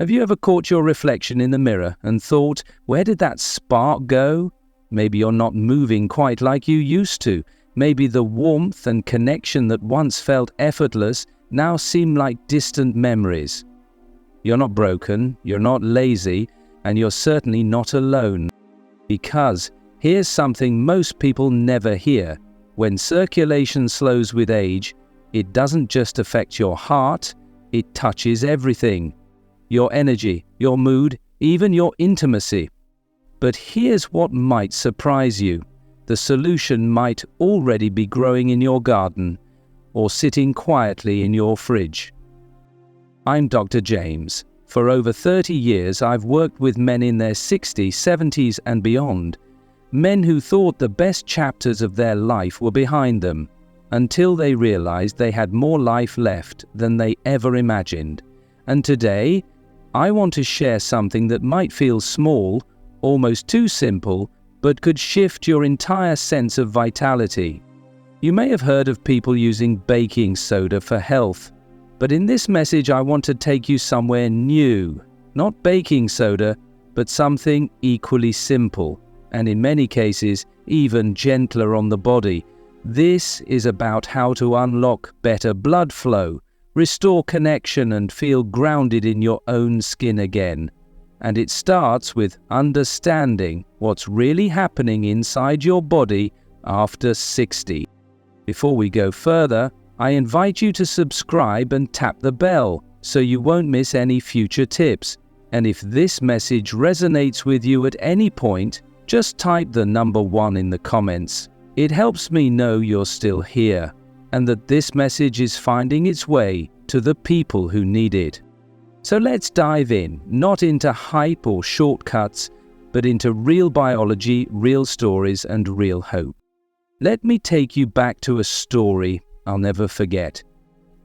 Have you ever caught your reflection in the mirror and thought, where did that spark go? Maybe you're not moving quite like you used to. Maybe the warmth and connection that once felt effortless now seem like distant memories. You're not broken, you're not lazy, and you're certainly not alone. Because here's something most people never hear. When circulation slows with age, it doesn't just affect your heart, it touches everything. Your energy, your mood, even your intimacy. But here's what might surprise you. The solution might already be growing in your garden or sitting quietly in your fridge. I'm Dr. James. For over 30 years, I've worked with men in their 60s, 70s and beyond. Men who thought the best chapters of their life were behind them, until they realized they had more life left than they ever imagined. And today, I want to share something that might feel small, almost too simple, but could shift your entire sense of vitality. You may have heard of people using baking soda for health, but in this message I want to take you somewhere new. Not baking soda, but something equally simple, and in many cases even gentler on the body. This is about how to unlock better blood flow, restore connection and feel grounded in your own skin again. And it starts with understanding what's really happening inside your body after 60. Before we go further, I invite you to subscribe and tap the bell so you won't miss any future tips. And if this message resonates with you at any point, just type the number 1 in the comments. It helps me know you're still here, and that this message is finding its way to the people who need it. So let's dive in, not into hype or shortcuts, but into real biology, real stories, and real hope. Let me take you back to a story I'll never forget.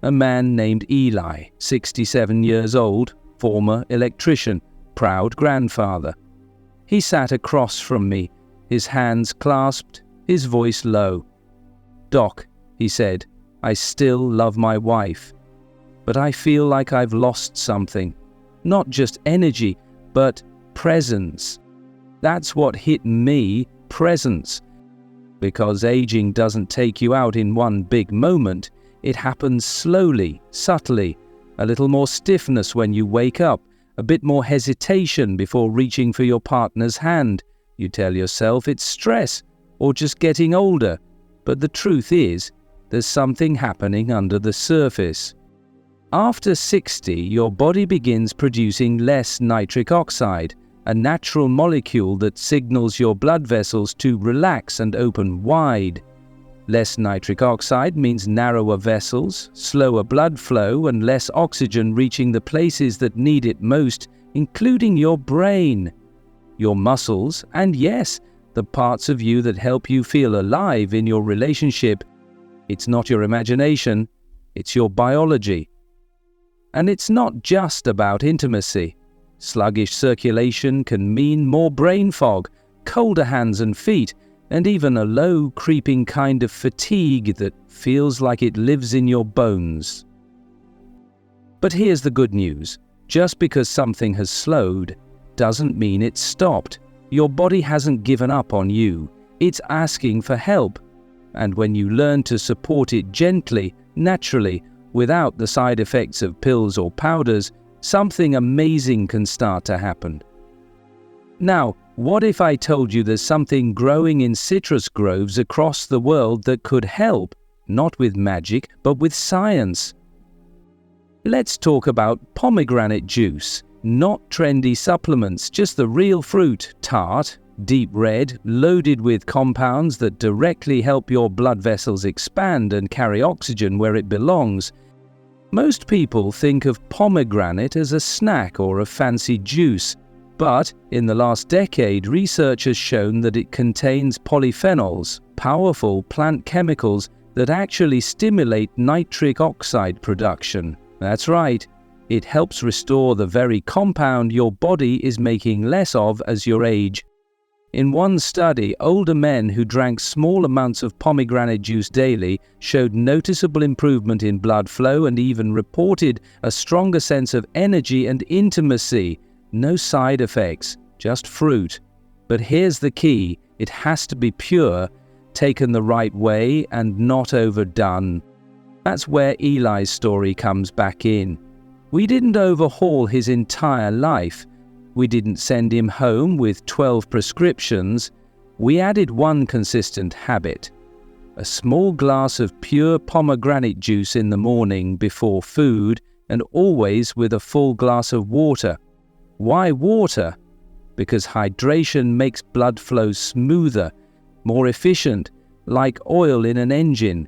A man named Eli, 67 years old, former electrician, proud grandfather. He sat across from me, his hands clasped, his voice low. "Doc," he said, "I still love my wife, but I feel like I've lost something. Not just energy, but presence." That's what hit me, presence. Because aging doesn't take you out in one big moment. It happens slowly, subtly. A little more stiffness when you wake up, a bit more hesitation before reaching for your partner's hand. You tell yourself it's stress, or just getting older, but the truth is, there's something happening under the surface. After 60, your body begins producing less nitric oxide, a natural molecule that signals your blood vessels to relax and open wide. Less nitric oxide means narrower vessels, slower blood flow, and less oxygen reaching the places that need it most, including your brain, your muscles, and yes, the parts of you that help you feel alive in your relationship. It's not your imagination, it's your biology. And it's not just about intimacy. Sluggish circulation can mean more brain fog, colder hands and feet, and even a low, creeping kind of fatigue that feels like it lives in your bones. But here's the good news. Just because something has slowed doesn't mean it's stopped. Your body hasn't given up on you. It's asking for help. And when you learn to support it gently, naturally, without the side effects of pills or powders, something amazing can start to happen. Now, what if I told you there's something growing in citrus groves across the world that could help, not with magic, but with science? Let's talk about pomegranate juice. Not trendy supplements, just the real fruit, tart, deep red, loaded with compounds that directly help your blood vessels expand and carry oxygen where it belongs. Most people think of pomegranate as a snack or a fancy juice, but in the last decade, research has shown that it contains polyphenols, powerful plant chemicals that actually stimulate nitric oxide production. That's right. It helps restore the very compound your body is making less of as you age. In one study, older men who drank small amounts of pomegranate juice daily showed noticeable improvement in blood flow and even reported a stronger sense of energy and intimacy. No side effects, just fruit. But here's the key: it has to be pure, taken the right way, and not overdone. That's where Eli's story comes back in. We didn't overhaul his entire life. We didn't send him home with 12 prescriptions. We added one consistent habit: a small glass of pure pomegranate juice in the morning before food, and always with a full glass of water. Why water? Because hydration makes blood flow smoother, more efficient, like oil in an engine.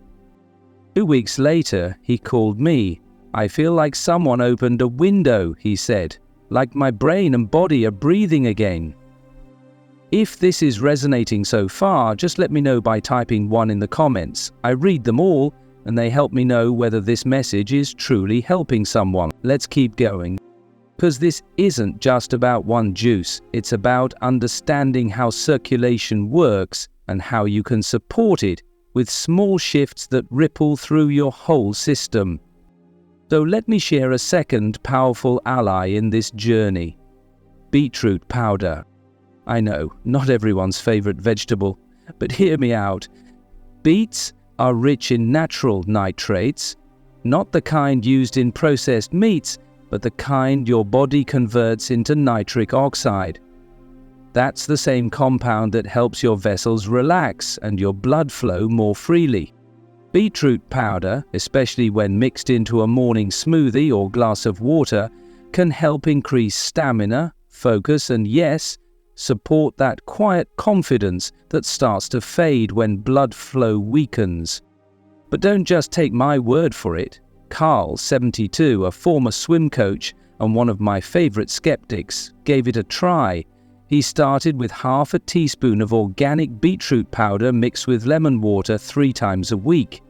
2 weeks later, he called me. "I feel like someone opened a window," he said. "Like my brain and body are breathing again." If this is resonating so far, just let me know by typing 1 in the comments. I read them all, and they help me know whether this message is truly helping someone. Let's keep going. Because this isn't just about one juice, it's about understanding how circulation works and how you can support it with small shifts that ripple through your whole system. So let me share a second powerful ally in this journey: beetroot powder. I know, not everyone's favorite vegetable, but hear me out. Beets are rich in natural nitrates, not the kind used in processed meats, but the kind your body converts into nitric oxide. That's the same compound that helps your vessels relax and your blood flow more freely. Beetroot powder, especially when mixed into a morning smoothie or glass of water, can help increase stamina, focus, and yes, support that quiet confidence that starts to fade when blood flow weakens. But don't just take my word for it. Carl, 72, a former swim coach and one of my favorite skeptics, gave it a try. He started with half a teaspoon of organic beetroot powder mixed with lemon water 3 times a week.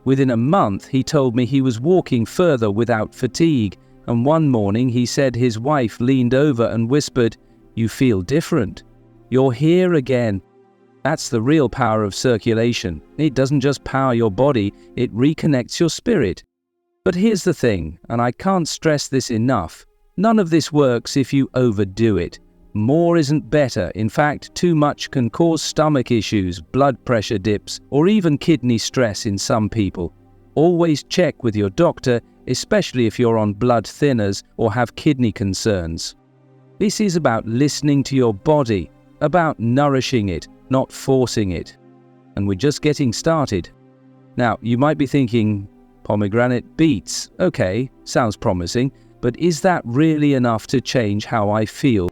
Within a month, he told me he was walking further without fatigue, and one morning he said his wife leaned over and whispered, "You feel different. You're here again." That's the real power of circulation. It doesn't just power your body, it reconnects your spirit. But here's the thing, and I can't stress this enough: none of this works if you overdo it. More isn't better. In fact, too much can cause stomach issues, blood pressure dips, or even kidney stress in some people. Always check with your doctor, especially if you're on blood thinners or have kidney concerns. This is about listening to your body, about nourishing it, not forcing it. And we're just getting started. Now, you might be thinking, pomegranate beets, okay, sounds promising, but is that really enough to change how I feel?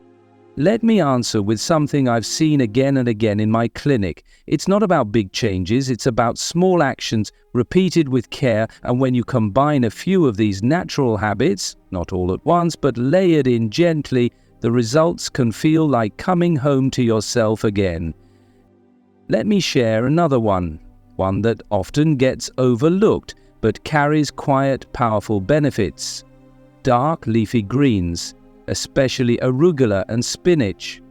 Let me answer with something I've seen again and again in my clinic. It's not about big changes, it's about small actions repeated with care, and when you combine a few of these natural habits, not all at once, but layered in gently, the results can feel like coming home to yourself again. Let me share another one that often gets overlooked, but carries quiet, powerful benefits. Dark leafy greens, especially arugula and spinach.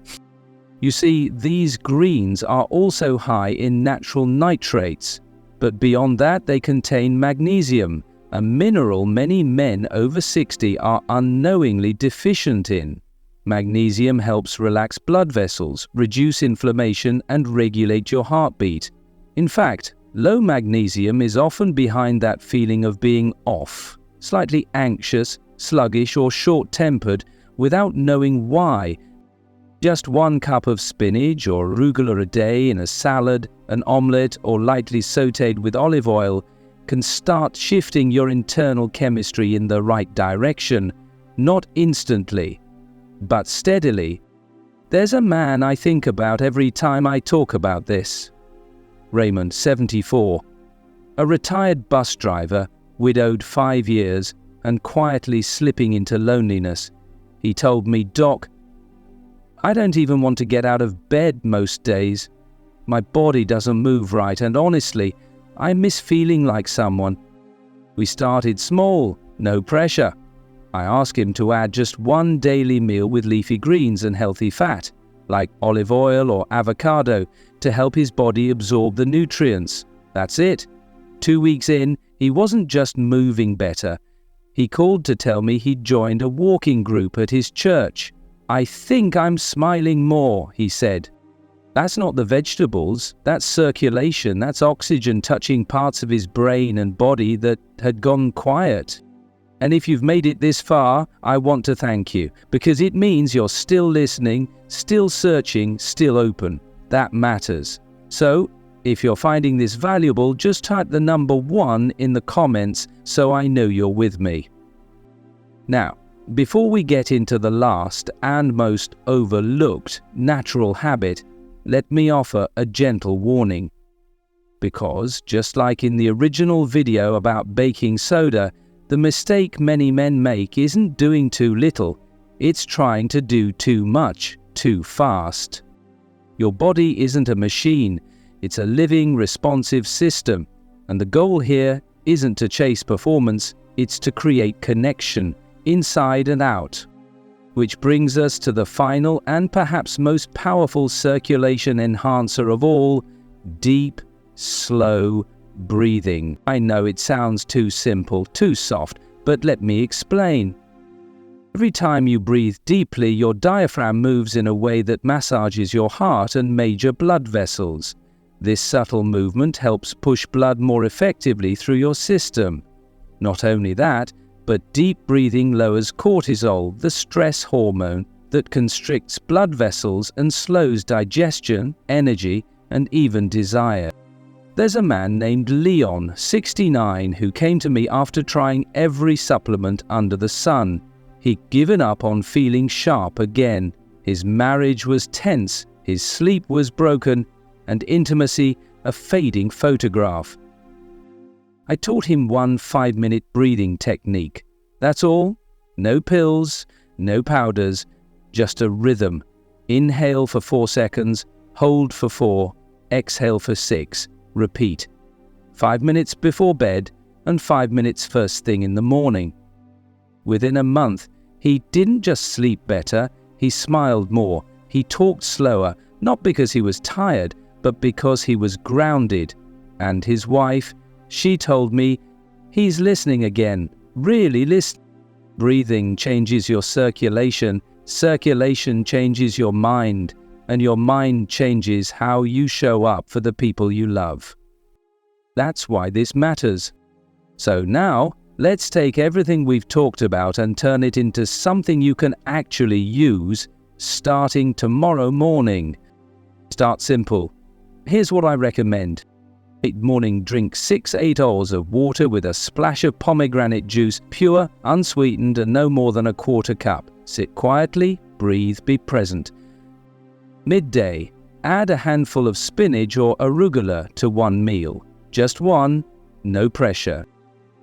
You see, these greens are also high in natural nitrates, but beyond that they contain magnesium, a mineral many men over 60 are unknowingly deficient in. Magnesium helps relax blood vessels, reduce inflammation, and regulate your heartbeat. In fact, low magnesium is often behind that feeling of being off, slightly anxious, sluggish, or short-tempered without knowing why. Just 1 cup of spinach or arugula a day in a salad, an omelette, or lightly sautéed with olive oil can start shifting your internal chemistry in the right direction, not instantly, but steadily. There's a man I think about every time I talk about this. Raymond, 74, a retired bus driver, widowed 5 years, and quietly slipping into loneliness. He told me, "Doc, I don't even want to get out of bed most days. My body doesn't move right, and honestly, I miss feeling like someone." We started small, no pressure. I asked him to add just 1 daily meal with leafy greens and healthy fat. like olive oil or avocado, to help his body absorb the nutrients. That's it. 2 weeks in, he wasn't just moving better. He called to tell me he'd joined a walking group at his church. "I think I'm smiling more," he said. That's not the vegetables, that's circulation, that's oxygen touching parts of his brain and body that had gone quiet. And if you've made it this far, I want to thank you, because it means you're still listening, still searching, still open. That matters. So, if you're finding this valuable, just type the number 1 in the comments so I know you're with me. Now, before we get into the last and most overlooked natural habit, let me offer a gentle warning. Because, just like in the original video about baking soda, the mistake many men make isn't doing too little, it's trying to do too much, too fast. Your body isn't a machine, it's a living, responsive system, and the goal here isn't to chase performance, it's to create connection, inside and out. Which brings us to the final and perhaps most powerful circulation enhancer of all, deep, slow breathing. I know it sounds too simple, too soft, but let me explain. Every time you breathe deeply, your diaphragm moves in a way that massages your heart and major blood vessels. This subtle movement helps push blood more effectively through your system. Not only that, but deep breathing lowers cortisol, the stress hormone that constricts blood vessels and slows digestion, energy, and even desire. There's a man named Leon, 69, who came to me after trying every supplement under the sun. He'd given up on feeling sharp again. His marriage was tense, his sleep was broken, and intimacy a fading photograph. I taught him one 5-minute breathing technique. That's all. No pills, no powders, just a rhythm. Inhale for 4 seconds, hold for 4, exhale for 6, repeat. 5 minutes before bed and 5 minutes first thing in the morning. Within a month, he didn't just sleep better, he smiled more, he talked slower, not because he was tired, but because he was grounded. And his wife, she told me, he's listening again, really listening. Breathing changes your circulation, circulation changes your mind, and your mind changes how you show up for the people you love. That's why this matters. So now, let's take everything we've talked about and turn it into something you can actually use starting tomorrow morning. Start simple. Here's what I recommend. Mid-morning, drink 6-8 ounces of water with a splash of pomegranate juice, pure, unsweetened, and no more than a quarter cup. Sit quietly, breathe, be present. Midday, add a handful of spinach or arugula to one meal. Just one, no pressure.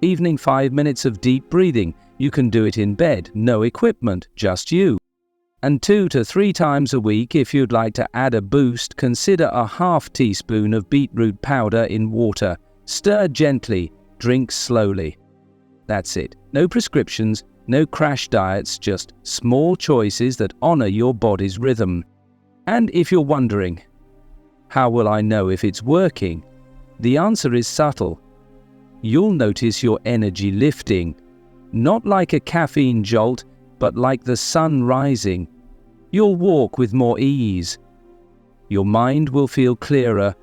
Evening, 5 minutes of deep breathing. You can do it in bed, no equipment, just you. And 2 to 3 times a week, if you'd like to add a boost, consider a half teaspoon of beetroot powder in water. Stir gently, drink slowly. That's it. No prescriptions, no crash diets, just small choices that honor your body's rhythm. And if you're wondering, how will I know if it's working? The answer is subtle. You'll notice your energy lifting, not like a caffeine jolt, but like the sun rising. You'll walk with more ease. Your mind will feel clearer.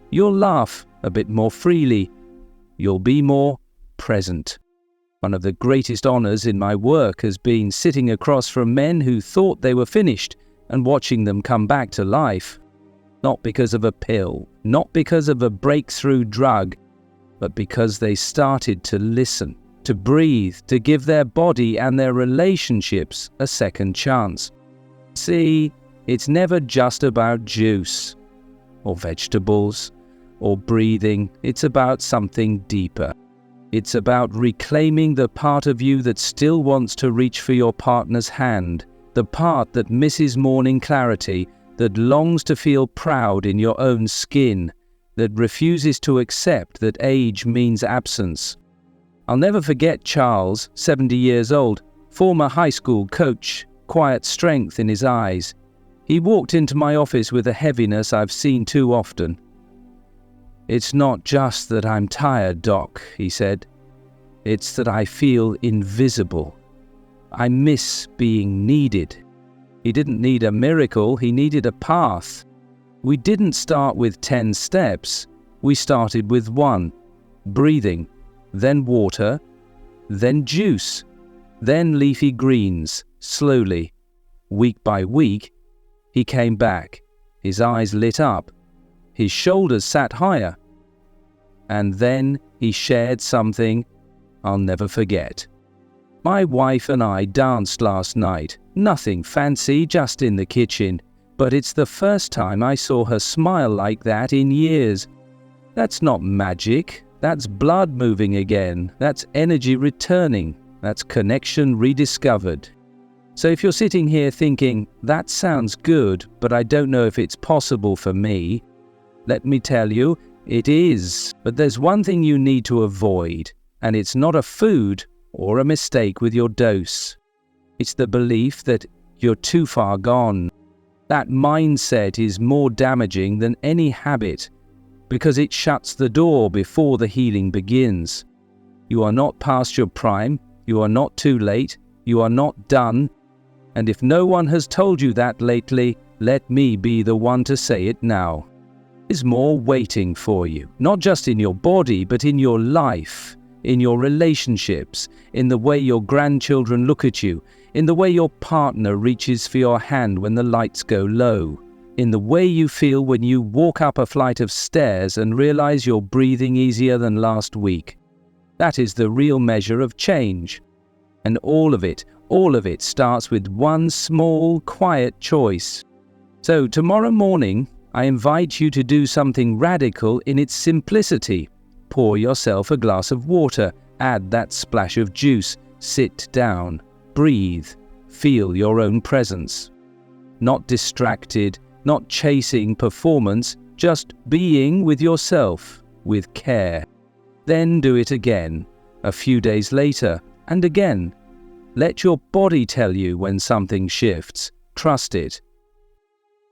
You'll laugh a bit more freely. You'll be more present. One of the greatest honors in my work has been sitting across from men who thought they were finished and watching them come back to life. Not because of a pill, not because of a breakthrough drug, but because they started to listen, to breathe, to give their body and their relationships a second chance. See, it's never just about juice, or vegetables, or breathing. It's about something deeper. It's about reclaiming the part of you that still wants to reach for your partner's hand, the part that misses morning clarity, that longs to feel proud in your own skin, that refuses to accept that age means absence. I'll never forget Charles, 70 years old, former high school coach, quiet strength in his eyes. He walked into my office with a heaviness I've seen too often. "It's not just that I'm tired, Doc," he said. "It's that I feel invisible. I miss being needed." He didn't need a miracle, he needed a path. We didn't start with 10 steps. We started with 1, breathing, then water, then juice, then leafy greens, slowly. Week by week, he came back. His eyes lit up. His shoulders sat higher. And then he shared something I'll never forget. "My wife and I danced last night. Nothing fancy, just in the kitchen. But it's the first time I saw her smile like that in years. That's not magic. That's blood moving again. That's energy returning. That's connection rediscovered." So if you're sitting here thinking, "That sounds good, but I don't know if it's possible for me," let me tell you, it is. But there's one thing you need to avoid, and it's not a food or a mistake with your dose. It's the belief that you're too far gone. That mindset is more damaging than any habit because it shuts the door before the healing begins. You are not past your prime, you are not too late, you are not done. And if no one has told you that lately, let me be the one to say it now. There's more waiting for you, not just in your body, but in your life, in your relationships, in the way your grandchildren look at you, in the way your partner reaches for your hand when the lights go low, in the way you feel when you walk up a flight of stairs and realize you're breathing easier than last week. That is the real measure of change. And all of it starts with one small, quiet choice. So tomorrow morning, I invite you to do something radical in its simplicity. Pour yourself a glass of water, add that splash of juice, sit down, breathe, feel your own presence. Not distracted, not chasing performance, just being with yourself, with care. Then do it again, a few days later, and again. Let your body tell you when something shifts. Trust it.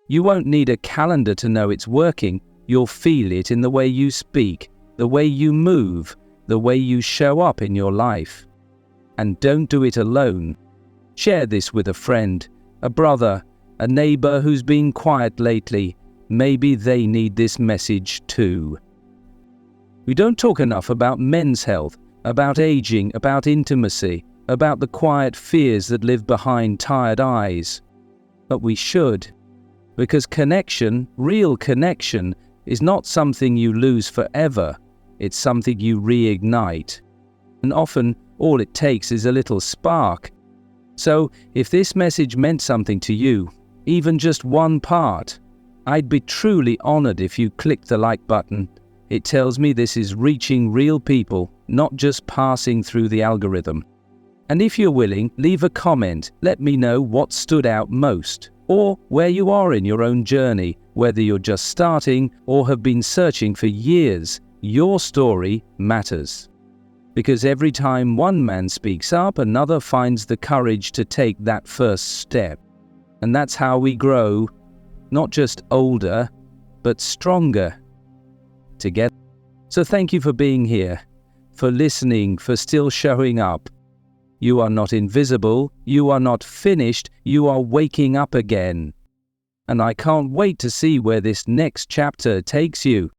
You won't need a calendar to know it's working. You'll feel it in the way you speak, the way you move, the way you show up in your life. And don't do it alone. Share this with a friend, a brother, a neighbor who's been quiet lately. Maybe they need this message too. We don't talk enough about men's health, about aging, about intimacy, about the quiet fears that live behind tired eyes. But we should, because connection, real connection, is not something you lose forever. It's something you reignite. And often, all it takes is a little spark. So, if this message meant something to you, even just one part, I'd be truly honored if you clicked the like button. It tells me this is reaching real people, not just passing through the algorithm. And if you're willing, leave a comment. Let me know what stood out most, or where you are in your own journey, whether you're just starting or have been searching for years. Your story matters. Because every time one man speaks up, another finds the courage to take that first step. And that's how we grow, not just older, but stronger together. So thank you for being here, for listening, for still showing up. You are not invisible, you are not finished, you are waking up again. And I can't wait to see where this next chapter takes you.